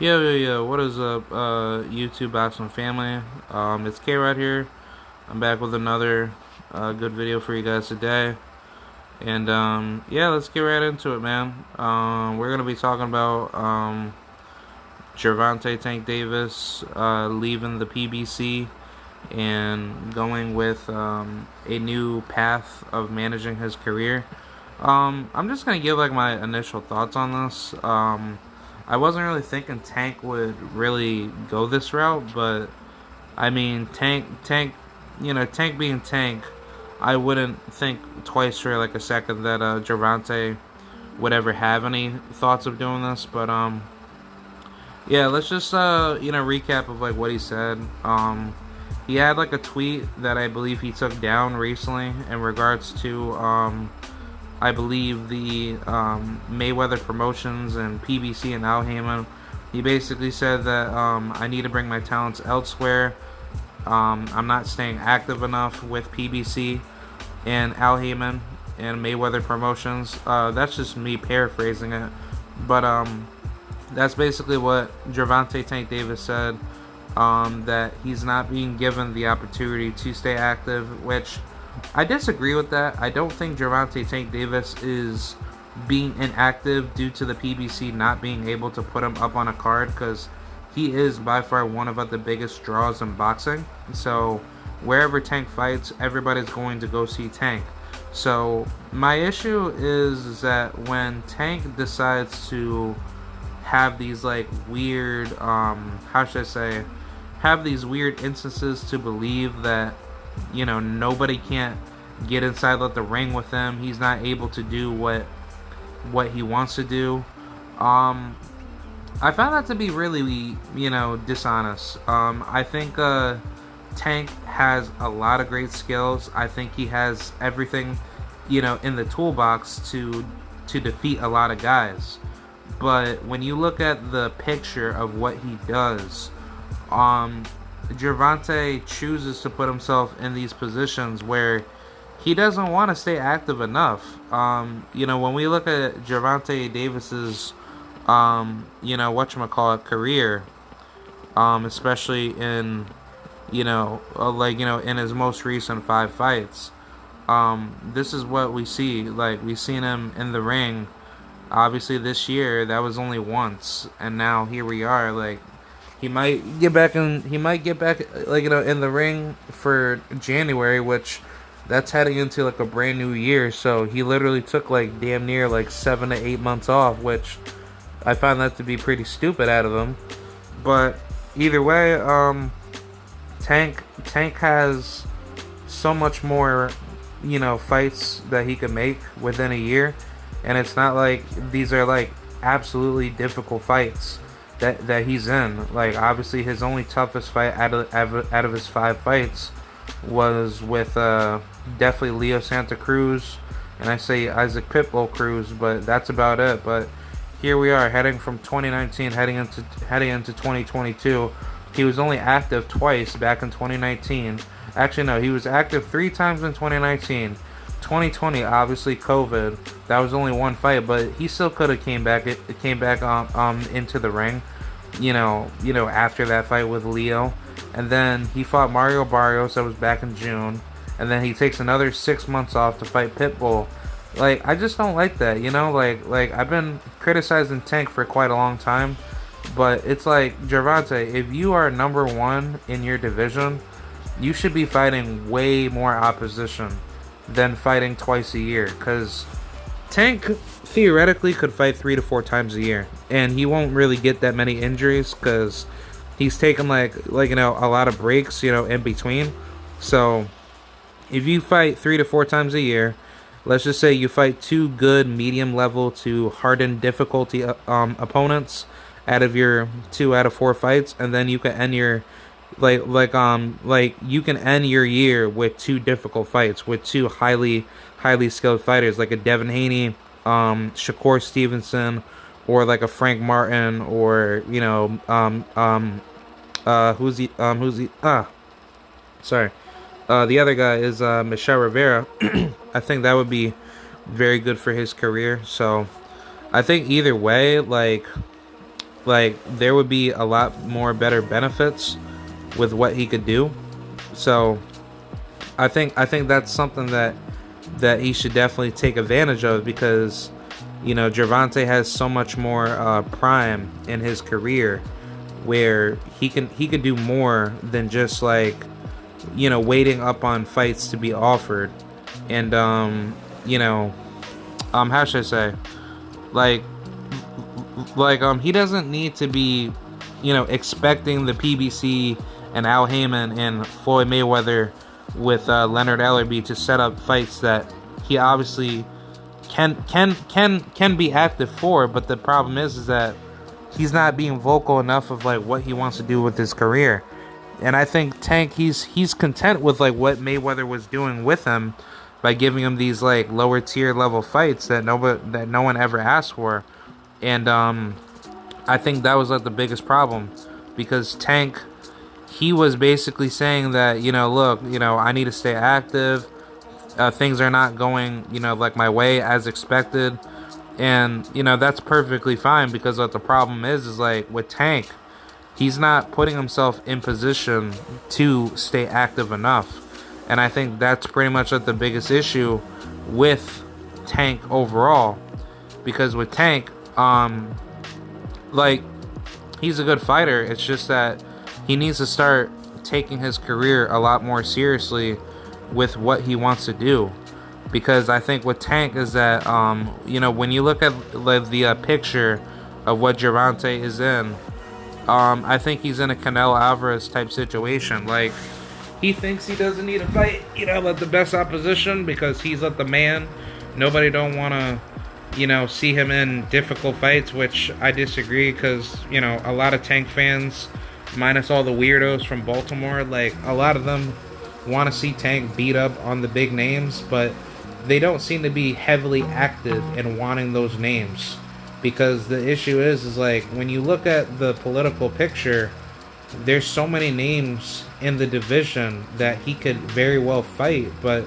Yo, what is up, YouTube boxing family? It's K right here. I'm back with another good video for you guys today. And yeah, let's get right into it, man. We're gonna be talking about Gervonta Tank Davis leaving the PBC and going with a new path of managing his career. I'm just gonna give like my initial thoughts on this. I wasn't really thinking Tank would really go this route, but I mean, Tank being Tank, I wouldn't think twice for like a second that Gervonta would ever have any thoughts of doing this. But yeah, let's just recap of like what he said. He had like a tweet that I believe he took down recently in regards to I believe the Mayweather Promotions and PBC and Haymon. He basically said that I need to bring my talents elsewhere. I'm not staying active enough with PBC and Haymon and Mayweather Promotions. That's just me paraphrasing it, but that's basically what Gervonta Tank Davis said. That he's not being given the opportunity to stay active, which I disagree with that. I don't think Gervonta Tank Davis is being inactive due to the PBC not being able to put him up on a card, because he is by far one of the biggest draws in boxing. So wherever Tank fights, everybody's going to go see Tank. So my issue is that when Tank decides to have these like weird, how should I say, have these weird instances to believe that, you know, nobody can't get inside the ring with him. He's not able to do what he wants to do. I found that to be really, dishonest. I think Tank has a lot of great skills. I think he has everything, in the toolbox to defeat a lot of guys. But when you look at the picture of what he does, Gervonta chooses to put himself in these positions where he doesn't want to stay active enough. When we look at Gervonta Davis's, career, especially in, in his most recent 5 fights, this is what we see. Like, we've seen him in the ring. Obviously, this year that was only once, and now here we are. Like, he might get back in the ring for January, which that's heading into like a brand new year. So he literally took like damn near like 7 to 8 months off, which I find that to be pretty stupid out of him. But either way, Tank has so much more, fights that he could make within a year, and it's not like these are like absolutely difficult fights that he's in. Like, obviously his only toughest fight out of his 5 fights was with definitely Leo Santa Cruz, and I say Isaac Pitbull Cruz, but that's about it. But here we are, heading from 2019, heading into 2022. He was only active twice back in 2019. Actually, no, he was active 3 times in 2019. 2020, obviously COVID, that was only 1 fight, but he still could have came back into the ring, after that fight with Leo. And then he fought Mario Barrios, that was back in June, and then he takes another 6 months off to fight Pitbull. Like, I just don't like that, like I've been criticizing Tank for quite a long time, but it's like, Gervonta, if you are number 1 in your division, you should be fighting way more opposition than fighting twice a year, because Tank theoretically could fight 3 to 4 times a year, and he won't really get that many injuries because he's taken like a lot of breaks, in between. So if you fight 3 to 4 times a year, let's just say you fight 2 good medium level to hardened difficulty opponents out of your 2 out of 4 fights, and then you can end your you can end your year with 2 difficult fights with 2 highly skilled fighters, like a Devin Haney, Shakur Stevenson, or like a Frank Martin, or the other guy is Michelle Rivera. I think that would be very good for his career. So I think either way, like there would be a lot more better benefits with what he could do. So I think that's something that he should definitely take advantage of, because Gervonta has so much more prime in his career, where he could do more than just like waiting up on fights to be offered. And how should I say, like he doesn't need to be expecting the PBC and Al Haymon and Floyd Mayweather with Leonard Ellerbe to set up fights that he obviously can be active for. But the problem is that he's not being vocal enough of like what he wants to do with his career. And I think Tank, he's content with like what Mayweather was doing with him by giving him these like lower tier level fights that no one ever asked for. And I think that was like the biggest problem, because Tank, he was basically saying that look, I need to stay active. Things are not going like my way as expected. And that's perfectly fine, because what the problem is like with Tank, he's not putting himself in position to stay active enough. And I think that's pretty much like the biggest issue with Tank overall. Because with Tank, like, he's a good fighter. It's just that he needs to start taking his career a lot more seriously with what he wants to do. Because I think with Tank is that, when you look at like, the picture of what Gervonta is in, I think he's in a Canelo Alvarez type situation. Like, he thinks he doesn't need to fight, like the best opposition, because he's like the man. Nobody don't want to, see him in difficult fights, which I disagree, because, a lot of Tank fans, minus all the weirdos from Baltimore, like, a lot of them want to see Tank beat up on the big names, but they don't seem to be heavily active in wanting those names. Because the issue is like, when you look at the political picture, there's so many names in the division that he could very well fight, but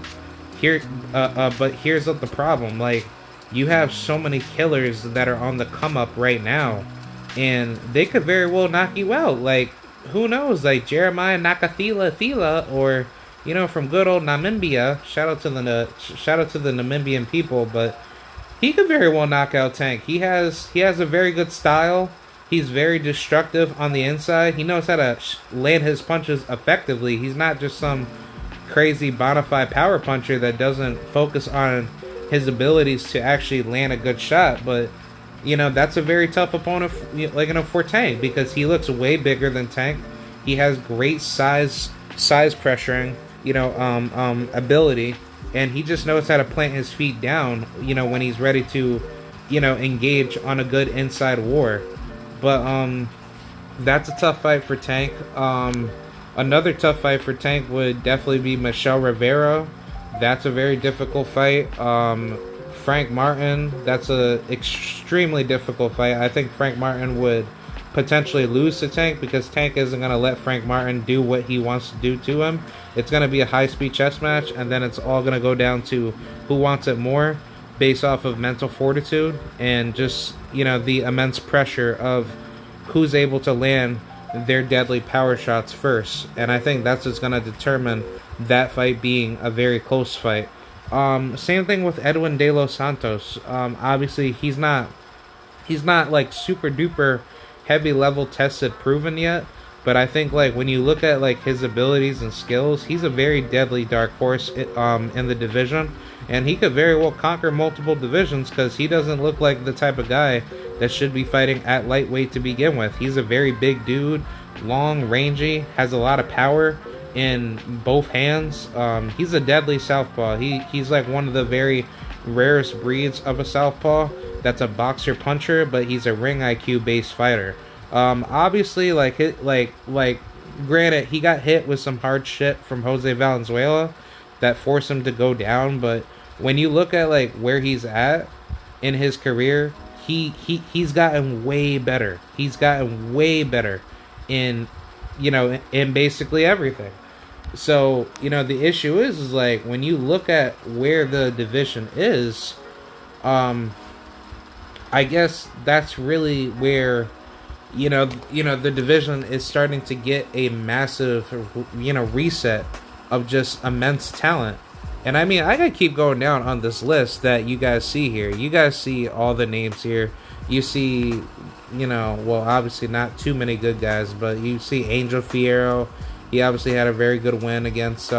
here's what the problem. Like, you have so many killers that are on the come up right now, and they could very well knock you out. Like, who knows? Like Jeremiah Nakathila, or from good old Namibia. Shout out to the Namibian people, but he could very well knock out Tank. He has a very good style. He's very destructive on the inside. He knows how to land his punches effectively. He's not just some crazy bona fide power puncher that doesn't focus on his abilities to actually land a good shot. But that's a very tough opponent, for Tank, because he looks way bigger than Tank. He has great size pressuring, ability, and he just knows how to plant his feet down, when he's ready to, engage on a good inside war. But that's a tough fight for Tank. Another tough fight for Tank would definitely be Michel Rivera. That's a very difficult fight. Frank Martin, that's a extremely difficult fight. I think Frank Martin would potentially lose to Tank, because Tank isn't going to let Frank Martin do what he wants to do to him. It's going to be a high-speed chess match, and then it's all going to go down to who wants it more, based off of mental fortitude and just, the immense pressure of who's able to land their deadly power shots first. And I think that's what's going to determine that fight being a very close fight. Same thing with Edwin De Los Santos. Obviously, he's not like super duper heavy level tested proven yet, but I think like when you look at like his abilities and skills, he's a very deadly dark horse in the division, and he could very well conquer multiple divisions, because he doesn't look like the type of guy that should be fighting at lightweight to begin with. He's a very big dude, long, rangy, has a lot of power in both hands. He's a deadly southpaw. He's like one of the very rarest breeds of a southpaw that's a boxer puncher, but he's a ring IQ based fighter. Obviously, granted, he got hit with some hard shit from Jose Valenzuela that forced him to go down, but when you look at like where he's at in his career, he's gotten way better. He's gotten way better in in basically everything. So, the issue is like when you look at where the division is, I guess that's really where the division is starting to get a massive, reset of just immense talent. And I mean, I gotta keep going down on this list that you guys see here. You guys see all the names here. You see, well, obviously not too many good guys, but you see Angel Fierro. He obviously had a very good win against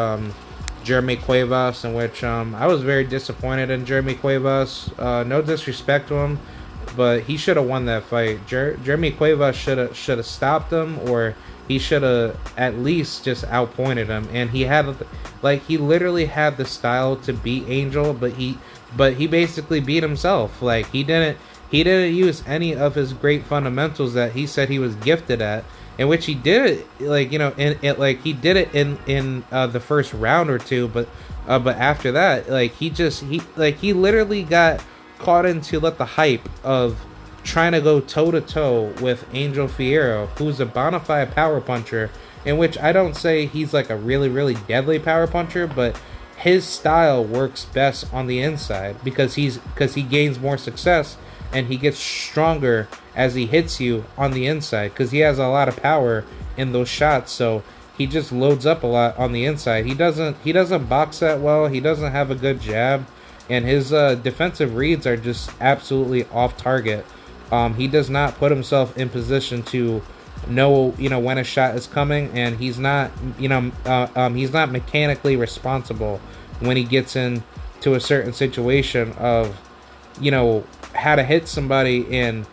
Jeremy Cuevas, in which I was very disappointed in Jeremy Cuevas. No disrespect to him, but he should have won that fight. Jeremy Cuevas should have stopped him, or he should have at least just outpointed him. And he literally had the style to beat Angel, but he basically beat himself. Like he didn't use any of his great fundamentals that he said he was gifted at. In which he did it, he did it in the first round or two, but after that, he literally got caught into the hype of trying to go toe to toe with Angel Fierro, who's a bona fide power puncher. In which I don't say he's like a really really deadly power puncher, but his style works best on the inside because he gains more success and he gets stronger as he hits you on the inside because he has a lot of power in those shots. So he just loads up a lot on the inside. He doesn't box that well. He doesn't have a good jab, and his defensive reads are just absolutely off target. He does not put himself in position to know when a shot is coming, and he's not he's not mechanically responsible when he gets into a certain situation of how to hit somebody and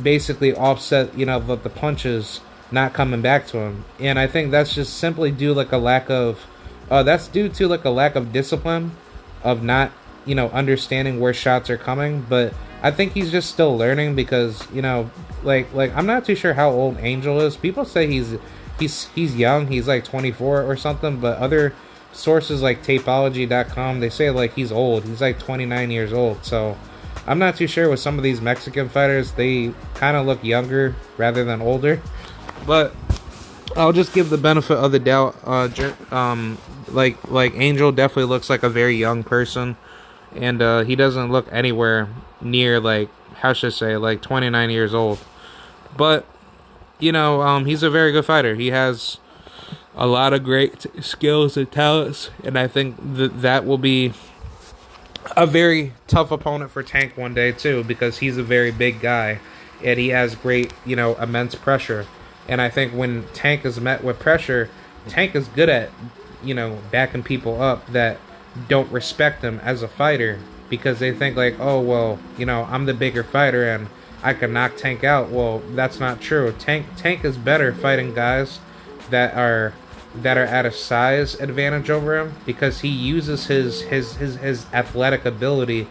basically offset the punches not coming back to him. And I think that's just simply due to a lack of discipline, of not understanding where shots are coming. But I think he's just still learning because I'm not too sure how old Angel is. People say he's young, he's like 24 or something, but other sources like Tapology.com, they say he's old. He's like 29 years old. So I'm not too sure with some of these Mexican fighters. They kind of look younger rather than older. But I'll just give the benefit of the doubt. Angel definitely looks like a very young person. And he doesn't look anywhere near, 29 years old. But, he's a very good fighter. He has a lot of great skills and talents. And I think that will be a very tough opponent for Tank one day too, because he's a very big guy and he has great, immense pressure. And I think when Tank is met with pressure, Tank is good at, backing people up that don't respect him as a fighter because they think oh well, I'm the bigger fighter and I can knock Tank out. Well, that's not true. Tank is better fighting guys that are at a size advantage over him because he uses his athletic ability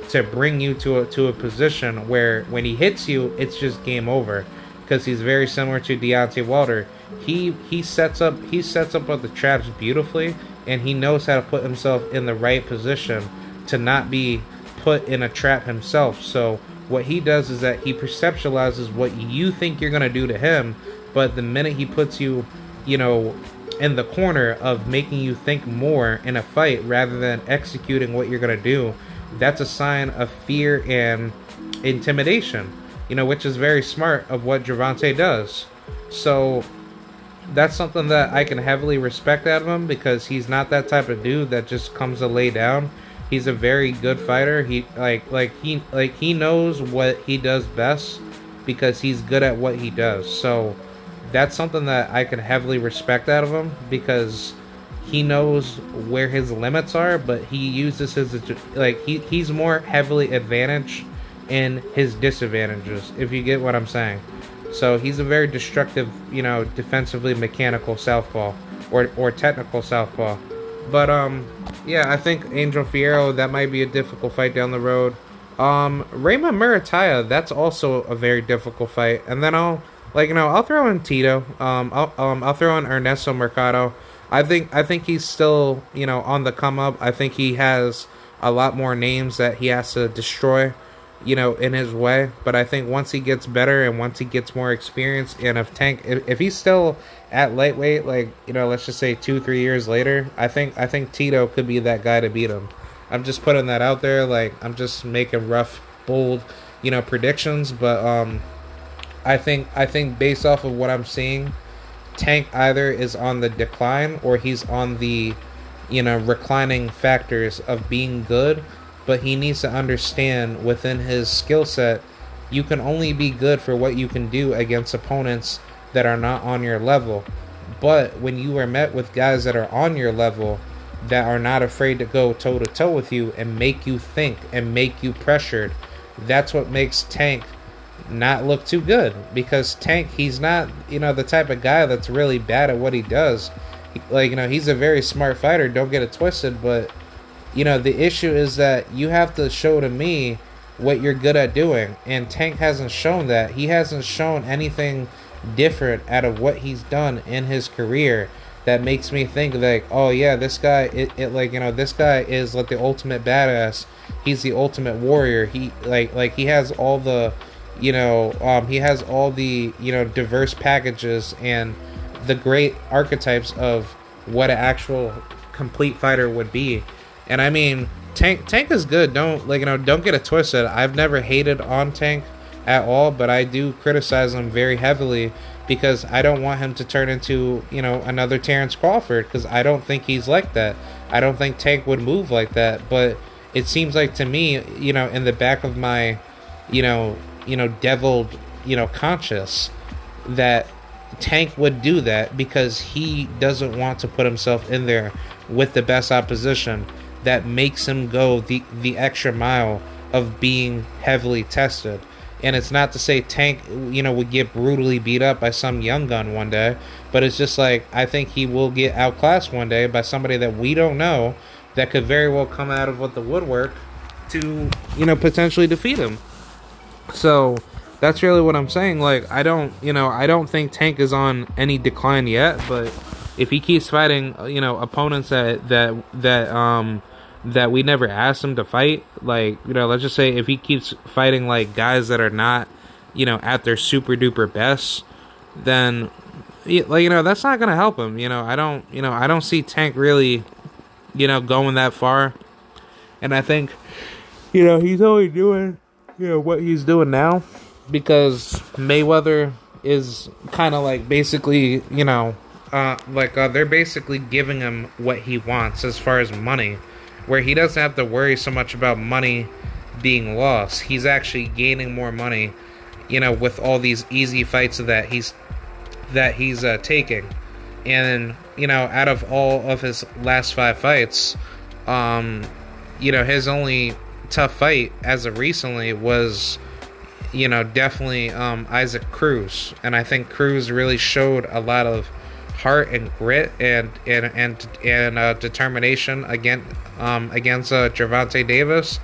to bring you to a position where when he hits you, it's just game over. Because he's very similar to Deontay Wilder. He sets up with the traps beautifully, and he knows how to put himself in the right position to not be put in a trap himself. So what he does is that he perceptualizes what you think you're gonna do to him, but the minute he puts you, in the corner of making you think more in a fight rather than executing what you're going to do, that's a sign of fear and intimidation, which is very smart of what Gervonta does. So that's something that I can heavily respect out of him because he's not that type of dude that just comes to lay down. He's a very good fighter. He knows what he does best because he's good at what he does. So that's something that I can heavily respect out of him because he knows where his limits are, but he uses he's more heavily advantaged in his disadvantages, if you get what I'm saying. So he's a very destructive, defensively mechanical southpaw or technical southpaw. But I think Angel Fierro, that might be a difficult fight down the road. Raymond Murataya, that's also a very difficult fight. And then I'll throw in Tito. I'll throw in Ernesto Mercado. I think he's still, on the come up. I think he has a lot more names that he has to destroy, in his way. But I think once he gets better and once he gets more experience, and if he's still at lightweight, let's just say 2-3 years later, I think Tito could be that guy to beat him. I'm just putting that out there. I'm just making rough, bold, predictions. But I think based off of what I'm seeing, Tank either is on the decline or he's on the, reclining factors of being good, but he needs to understand within his skill set, you can only be good for what you can do against opponents that are not on your level. But when you are met with guys that are on your level, that are not afraid to go toe to toe with you and make you think and make you pressured, that's what makes Tank not look too good. Because Tank, he's not, the type of guy that's really bad at what he does. He's a very smart fighter, don't get it twisted, but the issue is that you have to show to me what you're good at doing, and Tank hasn't shown that. He hasn't shown anything different out of what he's done in his career that makes me think like, oh yeah, this guy, this guy is like the ultimate badass. He's the ultimate warrior. He he has all the, he has all the, diverse packages and the great archetypes of what an actual complete fighter would be. And I mean, Tank is good. Don't don't get it twisted. I've never hated on Tank at all, but I do criticize him very heavily because I don't want him to turn into, another Terrence Crawford, because I don't think he's like that. I don't think Tank would move like that, but it seems like to me, in the back of my, deviled, conscious, that Tank would do that because he doesn't want to put himself in there with the best opposition that makes him go the extra mile of being heavily tested. And it's not to say Tank, would get brutally beat up by some young gun one day, but it's just like, I think he will get outclassed one day by somebody that we don't know that could very well come out of the woodwork to, potentially defeat him. So that's really what I'm saying. Like, I don't think Tank is on any decline yet, but if he keeps fighting, opponents that we never asked him to fight, like, let's just say if he keeps fighting like guys that are not, at their super duper best, then that's not gonna help him. I don't see Tank really, going that far. And I think, he's only doing, what he's doing now because Mayweather is kind of like basically, they're basically giving him what he wants as far as money, where he doesn't have to worry so much about money being lost. He's actually gaining more money, with all these easy fights that he's taking. And, out of all of his last 5 fights, his only tough fight as of recently was, definitely Isaac Cruz. And I think Cruz really showed a lot of heart and grit and determination against Gervonta Davis.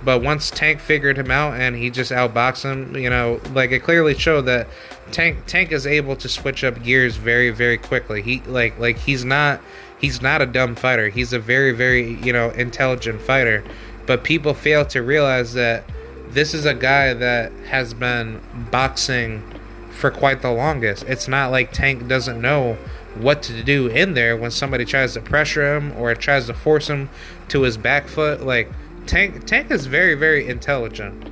But once Tank figured him out and he just outboxed him, it clearly showed that Tank is able to switch up gears very, very quickly. He he's not a dumb fighter. He's a very, very, intelligent fighter. But people fail to realize that this is a guy that has been boxing for quite the longest. It's not like Tank doesn't know what to do in there when somebody tries to pressure him or tries to force him to his back foot. Like, Tank is very, very intelligent.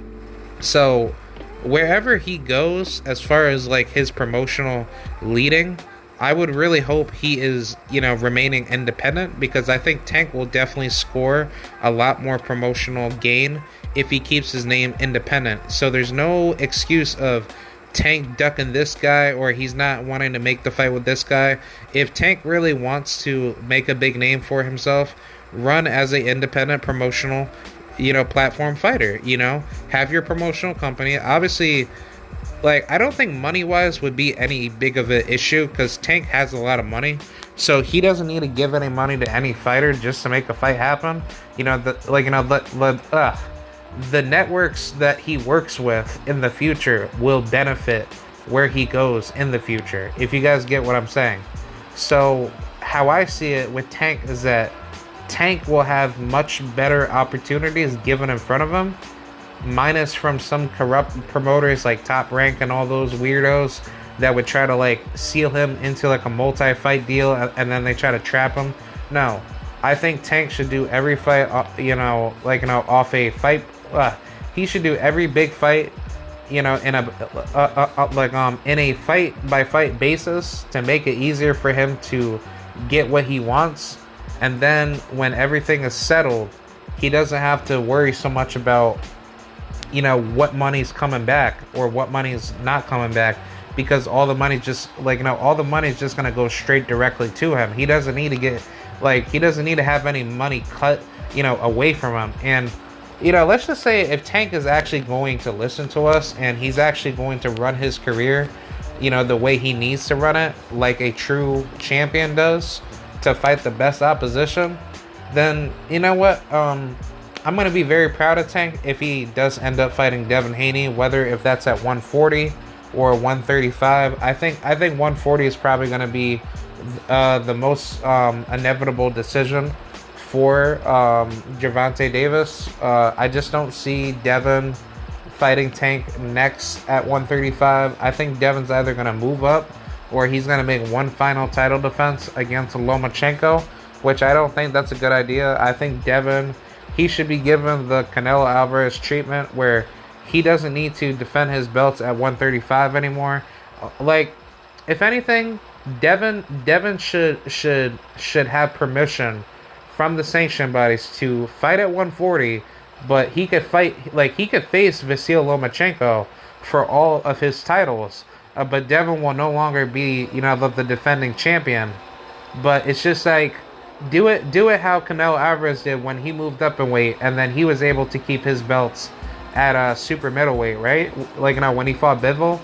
So wherever he goes, as far as like his promotional leading, I would really hope he is, remaining independent, because I think Tank will definitely score a lot more promotional gain if he keeps his name independent. So there's no excuse of Tank ducking this guy or he's not wanting to make the fight with this guy. If Tank really wants to make a big name for himself, run as an independent promotional, platform fighter. Have your promotional company. Obviously, I don't think money-wise would be any big of an issue because Tank has a lot of money. So he doesn't need to give any money to any fighter just to make a fight happen. The networks that he works with in the future will benefit where he goes in the future, if you guys get what I'm saying. So how I see it with Tank is that Tank will have much better opportunities given in front of him, minus from some corrupt promoters like Top Rank and all those weirdos that would try to seal him into a multi-fight deal and then they try to trap him. No, I think Tank should do every fight, off a fight. He should do every big fight in a fight by fight basis to make it easier for him to get what he wants, and then when everything is settled, he doesn't have to worry so much about what money's coming back or what money's not coming back, because all the money just all the money is just gonna go straight directly to him. He doesn't need to get he doesn't need to have any money cut away from him. And let's just say if Tank is actually going to listen to us and he's actually going to run his career the way he needs to run it, like a true champion does, to fight the best opposition, then you know what, I'm going to be very proud of Tank if he does end up fighting Devin Haney, whether if that's at 140 or 135. I think 140 is probably going to be the most inevitable decision for Gervonta Davis. I just don't see Devin fighting Tank next at 135. I think Devin's either going to move up or he's going to make one final title defense against Lomachenko, which I don't think that's a good idea. I think Devin, he should be given the Canelo Alvarez treatment where he doesn't need to defend his belts at 135 anymore. If anything, Devin should have permission from the sanction bodies to fight at 140, but he could face Vasyl Lomachenko for all of his titles. But Devin will no longer be, the defending champion. But it's just do it how Canelo Alvarez did when he moved up in weight, and then he was able to keep his belts at super middleweight, right? When he fought Bivol,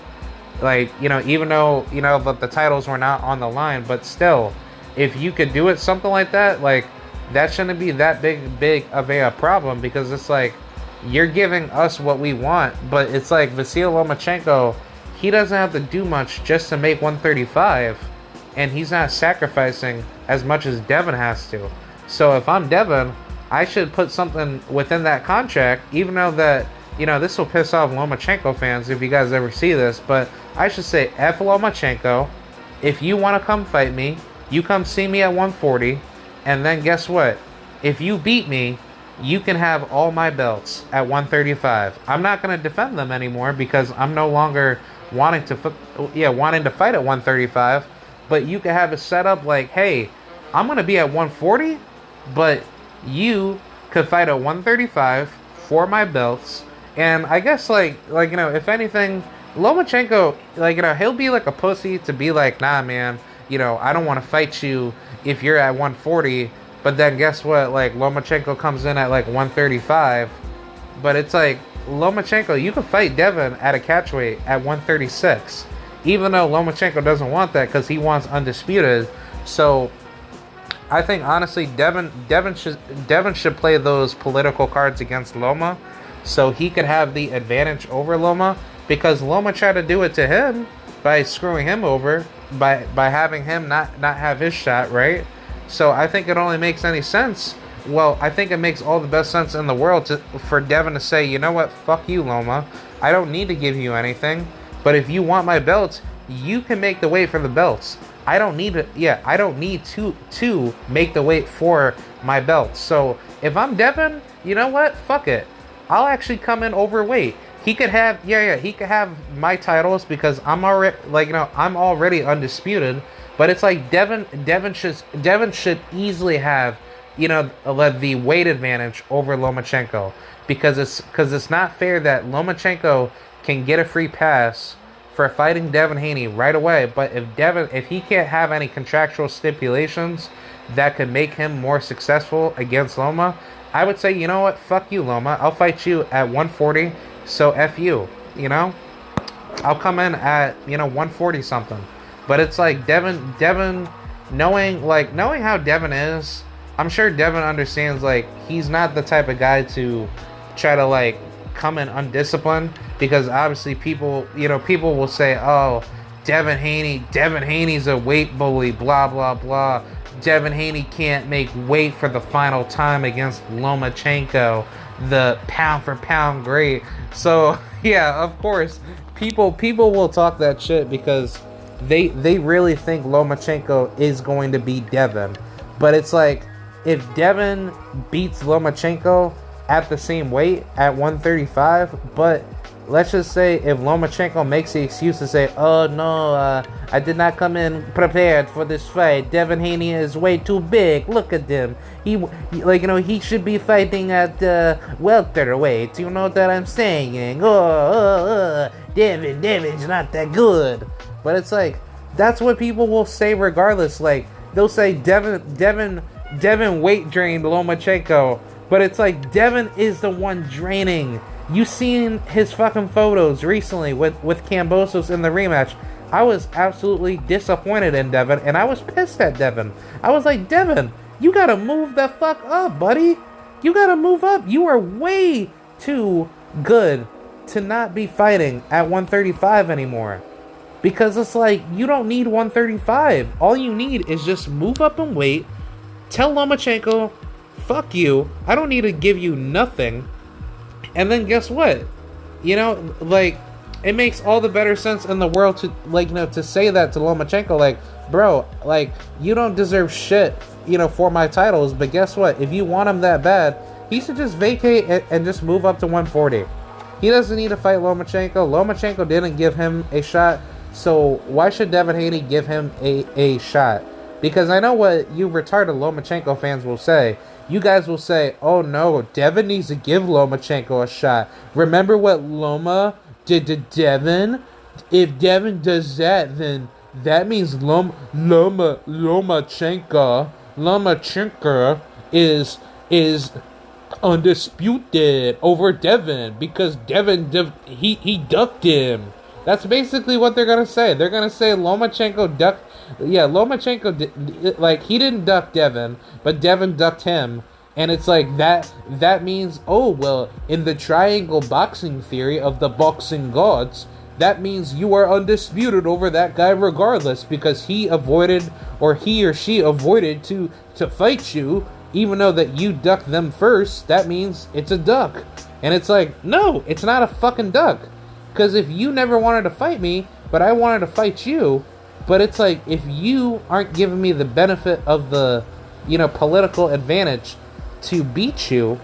even though the titles were not on the line, but still, if you could do it something like that, that shouldn't be that big of a problem, because it's you're giving us what we want, but it's Vasyl Lomachenko, he doesn't have to do much just to make 135, and he's not sacrificing as much as Devin has to. So if I'm Devin, I should put something within that contract, even though that, this will piss off Lomachenko fans if you guys ever see this, but I should say, F Lomachenko, if you want to come fight me, you come see me at 140, and then guess what? If you beat me, you can have all my belts at 135. I'm not going to defend them anymore because I'm no longer wanting to fight at 135, but you can have it set up hey, I'm going to be at 140, but you could fight at 135 for my belts. And I guess if anything, Lomachenko, he'll be like a pussy to be nah, man, I don't want to fight you if you're at 140, but then guess what, Lomachenko comes in at 135, but it's Lomachenko, you can fight Devin at a catchweight at 136, even though Lomachenko doesn't want that because he wants undisputed. So I think honestly Devin should play those political cards against Loma, so he could have the advantage over Loma, because Loma tried to do it to him by screwing him over, by having him not have his shot, right? So I think it only makes any sense. Well, I think it makes all the best sense in the world for Devin to say, you know what, fuck you, Loma. I don't need to give you anything, but if you want my belts, you can make the weight for the belts. I don't need to make the weight for my belts. So if I'm Devin, you know what, fuck it. I'll actually come in overweight. He could have, he could have my titles because I'm already, I'm already undisputed. But it's Devin should easily have, the weight advantage over Lomachenko, because it's not fair that Lomachenko can get a free pass for fighting Devin Haney right away. But if he can't have any contractual stipulations that could make him more successful against Loma, I would say, you know what, fuck you, Loma. I'll fight you at 140. So F you, I'll come in at, 140 something. But it's Devin, knowing how Devin is, I'm sure Devin understands, he's not the type of guy to try to, come in undisciplined, because obviously people will say, oh, Devin Haney's a weight bully, blah, blah, blah. Devin Haney can't make weight for the final time against Lomachenko, the pound-for-pound great. So, yeah, of course, people will talk that shit because they really think Lomachenko is going to beat Devin. But it's if Devin beats Lomachenko at the same weight at 135, but let's just say if Lomachenko makes the excuse to say, "Oh no, I did not come in prepared for this fight. Devin Haney is way too big. Look at him. He should be fighting at welterweight. You know what I'm saying? Devin's not that good." But it's like that's what people will say regardless. Like they'll say Devin weight drained Lomachenko, but it's like Devin is the one draining. You seen his fucking photos recently with Kambosos in the rematch. I was absolutely disappointed in Devin, and I was pissed at Devin. I was like, Devin, you gotta move the fuck up, buddy. You gotta move up. You are way too good to not be fighting at 135 anymore. Because it's like, you don't need 135. All you need is just move up in weight. Tell Lomachenko, fuck you. I don't need to give you nothing. And then guess what? You know, like, it makes all the better sense in the world to, like, you know, to say that to Lomachenko, like, bro, like, you don't deserve shit, you know, for my titles, but guess what? If you want him that bad, he should just vacate and just move up to 140. He doesn't need to fight Lomachenko. Lomachenko didn't give him a shot, so why should Devin Haney give him a shot? Because I know what you retarded Lomachenko fans will say. You guys will say, oh no, Devin needs to give Lomachenko a shot. Remember what Loma did to Devin? If Devin does that, then that means Lomachenko is undisputed over Devin because Devin he ducked him. That's basically what they're gonna say. They're gonna say Lomachenko ducked. Yeah, Lomachenko, like, he didn't duck Devin, but Devin ducked him. And it's like, that means, oh, well, in the triangle boxing theory of the boxing gods, that means you are undisputed over that guy regardless, because he avoided, or he or she avoided to fight you, even though that you ducked them first. That means it's a duck. And it's like, no, it's not a fucking duck. Because if you never wanted to fight me, but I wanted to fight you, but it's like, if you aren't giving me the benefit of the, you know, political advantage to beat you,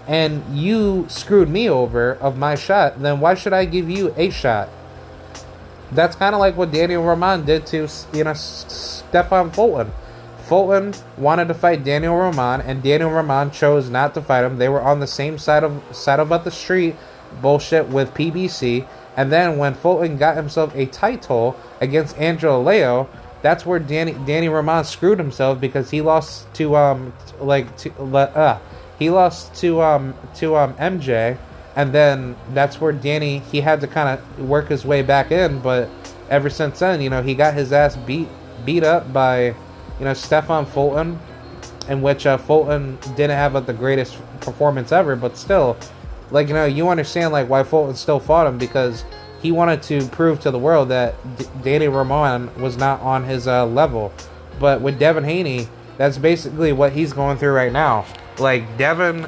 and you screwed me over of my shot, then why should I give you a shot? That's kind of like what Daniel Roman did to, you know, Stefan Fulton. Fulton wanted to fight Daniel Roman, and Daniel Roman chose not to fight him. They were on the same side of the street bullshit with PBC. And then when Fulton got himself a title against Angelo Leo, that's where Danny Roman screwed himself, because he lost to MJ, and then that's where he had to kind of work his way back in. But ever since then, you know, he got his ass beat up by, you know, Stefan Fulton, in which Fulton didn't have the greatest performance ever, but still, like, you know, you understand, like, why Fulton still fought him, because he wanted to prove to the world that Danny Roman was not on his level. But with Devin Haney, that's basically what he's going through right now. Like, Devin,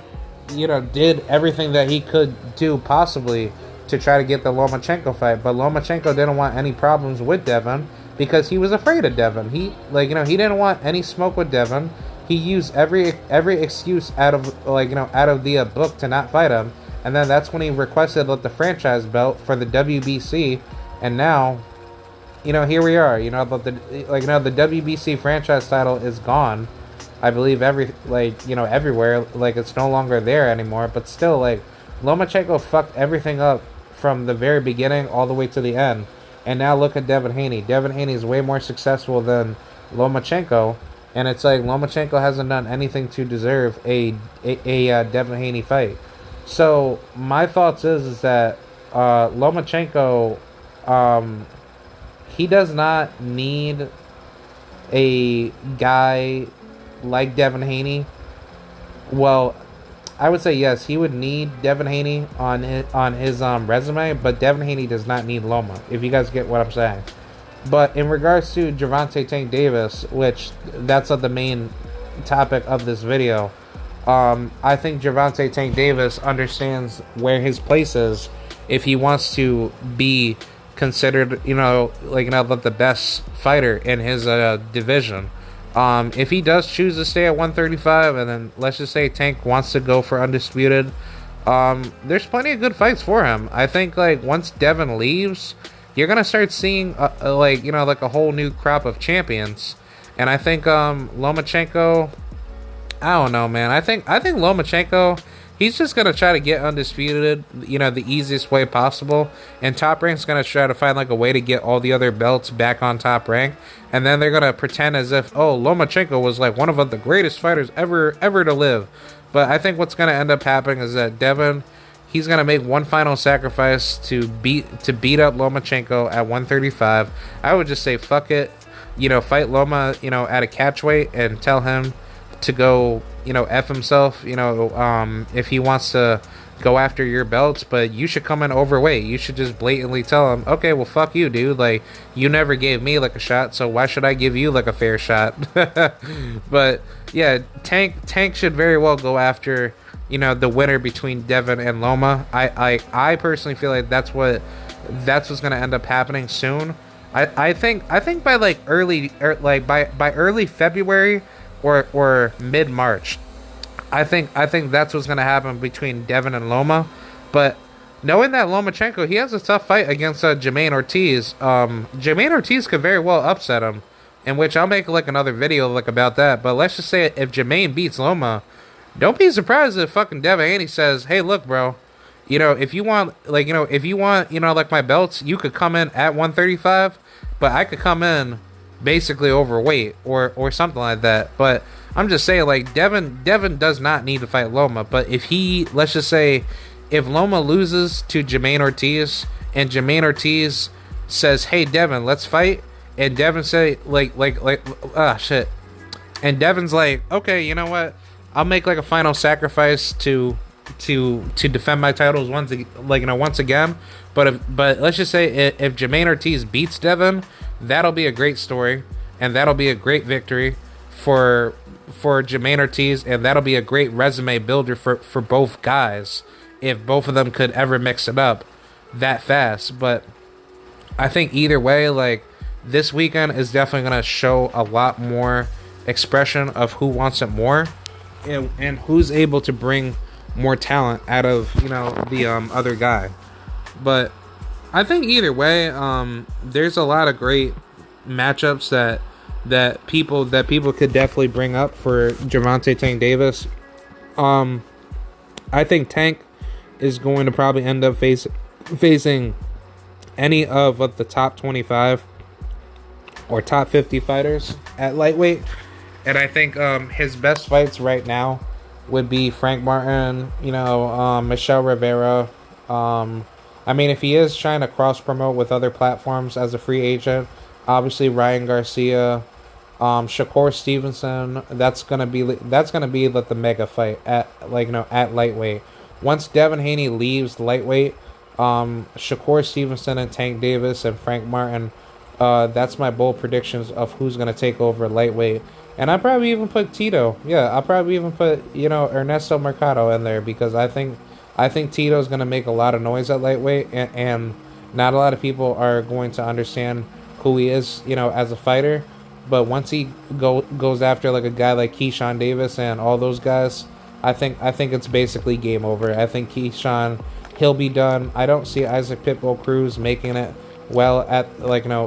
you know, did everything that he could do possibly to try to get the Lomachenko fight, but Lomachenko didn't want any problems with Devin because he was afraid of Devin. He, like, you know, he didn't want any smoke with Devin. He used every excuse out of, like, you know, out of the book to not fight him. And then that's when he requested the franchise belt for the WBC, and now, you know, here we are. You know, the WBC franchise title is gone. I believe everywhere. Like, it's no longer there anymore. But still, like, Lomachenko fucked everything up from the very beginning all the way to the end. And now look at Devin Haney. Devin Haney is way more successful than Lomachenko, and it's like Lomachenko hasn't done anything to deserve a Devin Haney fight. So my thoughts is that Lomachenko, he does not need a guy like Devin Haney. Well, I would say yes, he would need Devin Haney on his resume, but Devin Haney does not need Loma, if you guys get what I'm saying. But in regards to Gervonta Tank Davis, which that's the main topic of this video, I think Gervonta Tank Davis understands where his place is if he wants to be considered, you know, like, you know, the best fighter in his division. If he does choose to stay at 135, and then let's just say Tank wants to go for undisputed, There's plenty of good fights for him. I think like once Devin leaves, you're gonna start seeing like like a whole new crop of champions, and I think Lomachenko. I don't know, man. I think Lomachenko. He's just gonna try to get undisputed, the easiest way possible. And Top Rank's gonna try to find like a way to get all the other belts back on Top Rank, and then they're gonna pretend as if Lomachenko was like one of the greatest fighters ever to live. But I think what's gonna end up happening is that Devin, he's gonna make one final sacrifice to beat up Lomachenko at 135. I would just say fuck it, fight Loma, at a catch weight and tell him to go, F himself, if he wants to go after your belts, but you should come in overweight. You should just blatantly tell him, okay, well, fuck you, dude. Like, you never gave me, like, a shot, so why should I give you, like, a fair shot? But, yeah, Tank should very well go after, the winner between Devin and Loma. I personally feel like that's what's going to end up happening soon. I think by, like, by early February, or mid-March. I think that's what's gonna happen between Devin and Loma. But knowing that Lomachenko, he has a tough fight against Jermaine Ortiz. Jermaine Ortiz could very well upset him, in which I'll make like another video like about that. But let's just say if Jermaine beats Loma, don't be surprised if fucking Devin Haney says, "Hey, look, bro, if you want like my belts, you could come in at 135, but I could come in basically overweight or something like that." But I'm just saying, like, Devin does not need to fight Loma. But if let's just say if Loma loses to Jermaine Ortiz and Jermaine Ortiz says, "Hey Devin, let's fight," and Devin say shit, and Devin's like, "Okay, you know what, I'll make like a final sacrifice to defend my titles once again." But let's just say if Jermaine Ortiz beats Devin, that'll be a great story, and that'll be a great victory for Jermaine Ortiz, and that'll be a great resume builder for both guys if both of them could ever mix it up that fast. But I think either way, like, this weekend is definitely going to show a lot more expression of who wants it more, and who's able to bring more talent out of the other guy. But I think either way, there's a lot of great matchups that people could definitely bring up for Gervonta Tank Davis. I think Tank is going to probably end up facing any of the top 25 or top 50 fighters at lightweight, and I think his best fights right now would be Frank Martin, Michelle Rivera. I mean, if he is trying to cross-promote with other platforms as a free agent, obviously Ryan Garcia, Shakur Stevenson. That's gonna be the mega fight at at lightweight. Once Devin Haney leaves lightweight, Shakur Stevenson and Tank Davis and Frank Martin. That's my bold predictions of who's gonna take over lightweight. And I probably even put Tito. Yeah, I'll probably even put Ernesto Mercado in there, because I think Tito's going to make a lot of noise at lightweight, and not a lot of people are going to understand who he is, as a fighter. But once he goes after like a guy like Keyshawn Davis and all those guys, I think it's basically game over. I think Keyshawn, he'll be done. I don't see Isaac Pitbull Cruz making it well at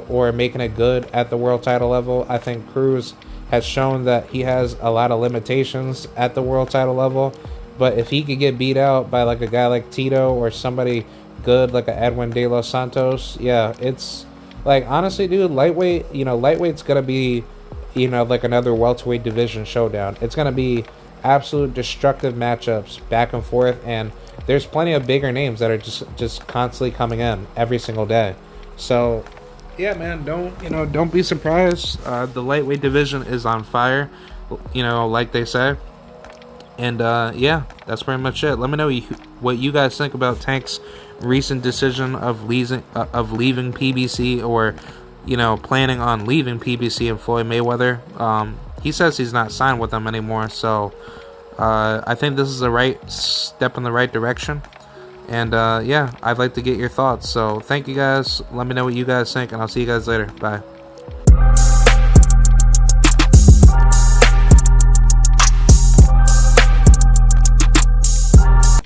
or making it good at the world title level. I think Cruz has shown that he has a lot of limitations at the world title level. But if he could get beat out by like a guy like Tito or somebody good like a Edwin De Los Santos, yeah, it's like, honestly, dude, lightweight's gonna be, like another welterweight division showdown. It's gonna be absolute destructive matchups back and forth, and there's plenty of bigger names that are just constantly coming in every single day. So yeah, man, don't be surprised. The lightweight division is on fire, like they say. And yeah, that's pretty much it. Let me know what you guys think about Tank's recent decision of leaving PBC, or planning on leaving PBC and Floyd Mayweather. He says he's not signed with them anymore, so I think this is the right step in the right direction. And yeah, I'd like to get your thoughts. So thank you guys. Let me know what you guys think, and I'll see you guys later. Bye.